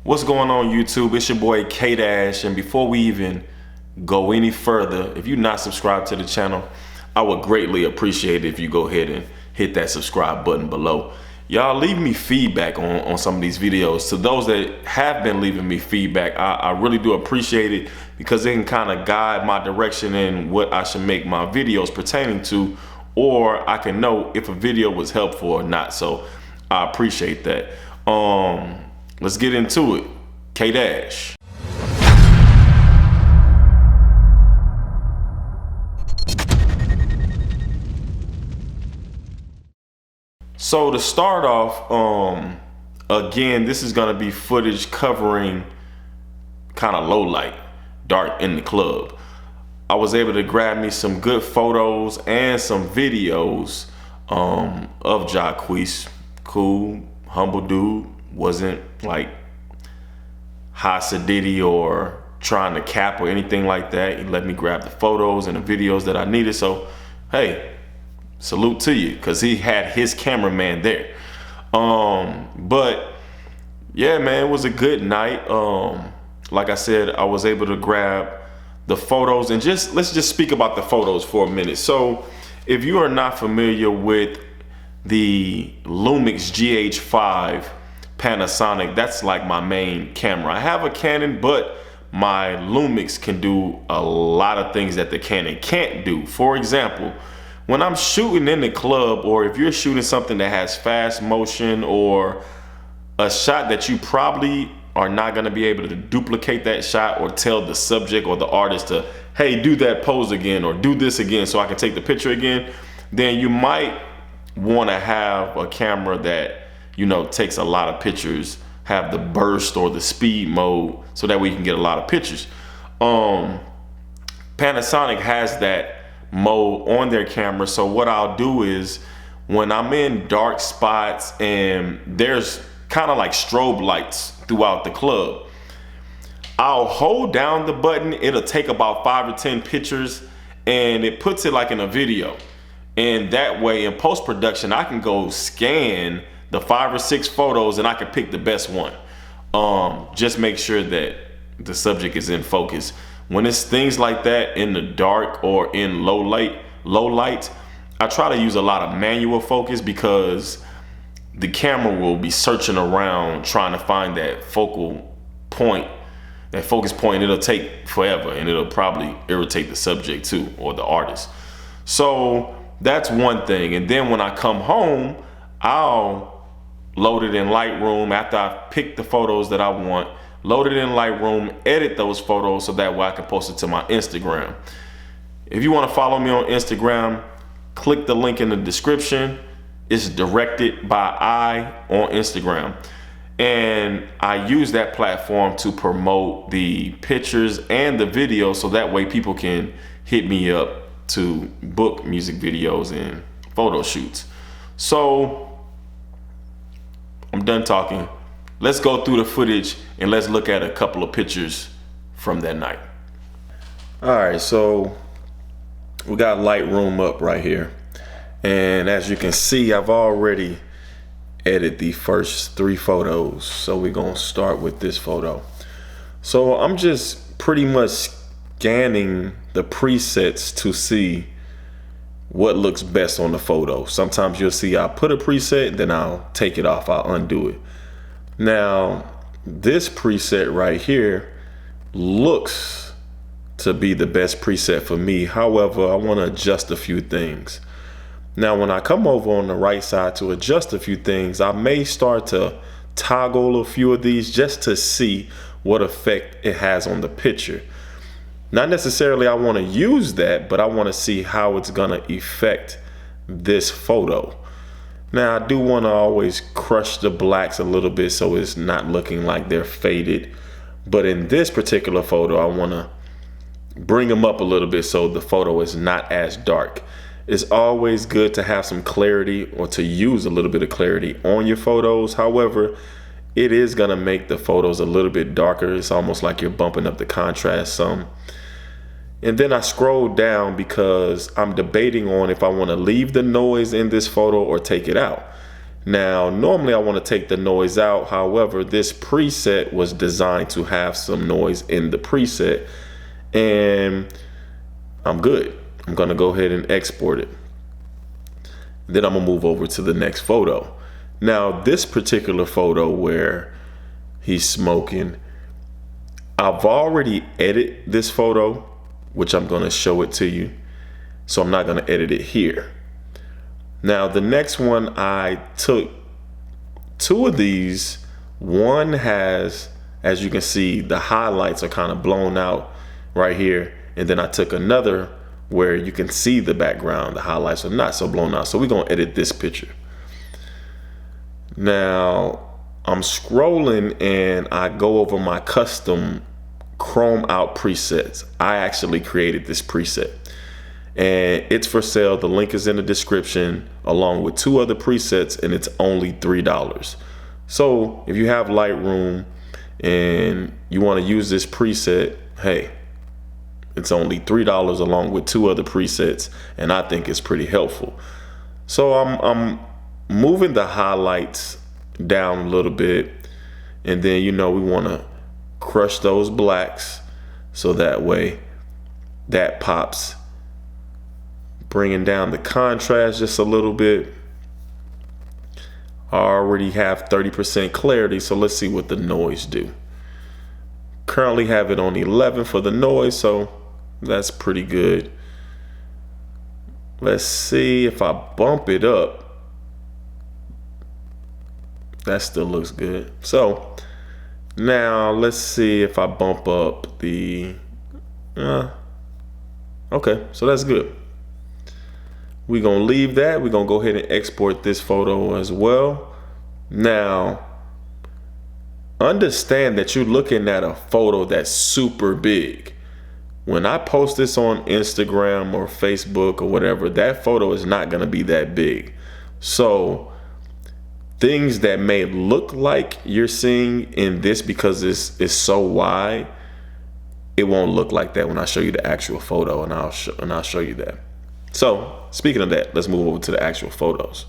What's going on, YouTube? It's your boy K-Dash, and before we even go any further, if you're not subscribed to the channel, I would greatly appreciate it if you go ahead and hit that subscribe button below. Y'all leave me feedback on some of these videos. To those that have been leaving me feedback, I really do appreciate it, because it can kind of guide my direction in what I should make my videos pertaining to, or I can know if a video was helpful or not. So I appreciate that. Let's get into it. K-Dash. So to start off, again, this is gonna be footage covering kind of low light, dark in the club. I was able to grab me some good photos and some videos of Jacquees. Cool, humble dude. Wasn't like high sedity or trying to cap or anything like that. He let me grab the photos and the videos that I needed. So, hey, salute to you, because he had his cameraman there. But yeah, man, it was a good night. Like I said, I was able to grab the photos, and let's just speak about the photos for a minute. So if you are not familiar with the Lumix GH5 Panasonic, that's like my main camera. I have a Canon, but my Lumix can do a lot of things that the Canon can't do. For example, when I'm shooting in the club, or if you're shooting something that has fast motion or a shot that you probably are not going to be able to duplicate that shot or tell the subject or the artist to, hey, do that pose again or do this again so I can take the picture again, then you might want to have a camera that, you know, takes a lot of pictures, have the burst or the speed mode, so that way you can get a lot of pictures. Panasonic has that mode on their camera. So what I'll do is, when I'm in dark spots and there's kind of like strobe lights throughout the club, I'll hold down the button. It'll take about 5 or 10 pictures, and it puts it like in a video. And that way in post-production, I can go scan the 5 or 6 photos and I can pick the best one. Just make sure that the subject is in focus. When it's things like that in the dark or in low light, I try to use a lot of manual focus, because the camera will be searching around trying to find that focal point, that focus point. It'll take forever, and it'll probably irritate the subject too, or the artist. So that's one thing. And then when I come home, I'll load it in Lightroom after I pick the photos that I want. Load it in Lightroom, edit those photos so that way I can post it to my Instagram. If you want to follow me on Instagram, click the link in the description. It's directed by on Instagram. And I use that platform to promote the pictures and the videos, so that way people can hit me up to book music videos and photo shoots. So I'm done talking. Let's go through the footage and let's look at a couple of pictures from that night. All right, so we got Lightroom up right here. And as you can see, I've already edited the first 3 photos. So we're gonna start with this photo. So I'm just pretty much scanning the presets to see what looks best on the photo. Sometimes you'll see I'll put a preset, then I'll take it off, I'll undo it. Now, this preset right here looks to be the best preset for me. However, I want to adjust a few things. Now, when I come over on the right side to adjust a few things, I may start to toggle a few of these just to see what effect it has on the picture. Not necessarily I want to use that, but I want to see how it's going to affect this photo. Now, I do want to always crush the blacks a little bit so it's not looking like they're faded. But in this particular photo, I want to bring them up a little bit so the photo is not as dark. It's always good to have some clarity, or to use a little bit of clarity on your photos. However, it is going to make the photos a little bit darker. It's almost like you're bumping up the contrast some. And then I scrolled down because I'm debating on if I want to leave the noise in this photo or take it out. Now, normally I want to take the noise out. However, this preset was designed to have some noise in the preset, and I'm good. I'm going to go ahead and export it. Then I'm gonna move over to the next photo. Now, this particular photo where he's smoking, I've already edited this photo, which I'm gonna show it to you. So I'm not gonna edit it here. Now, the next one, I took two of these. One has, as you can see, the highlights are kind of blown out right here. And then I took another where you can see the background, the highlights are not so blown out. So we're gonna edit this picture. Now, I'm scrolling and I go over my custom chrome out presets. I actually created this preset and it's for sale. The link is in the description along with two other presets, and it's only $3. So if you have Lightroom and you wanna use this preset, hey, it's only $3 along with two other presets, and I think it's pretty helpful. So I'm moving the highlights down a little bit, and then we want to crush those blacks so that way that pops, bringing down the contrast just a little bit. I already have 30% clarity, so let's see what the noise do. Currently have it on 11 for the noise, so that's pretty good. Let's see if I bump it up. That still looks good. So now let's see if I bump up the, okay, so that's good. We're gonna leave that. We're gonna go ahead and export this photo as well. Now, understand that you're looking at a photo that's super big. When I post this on Instagram or Facebook or whatever, that photo is not gonna be that big. So things that may look like you're seeing in this because it's so wide, it won't look like that when I show you the actual photo, and I'll show you that. So speaking of that, let's move over to the actual photos.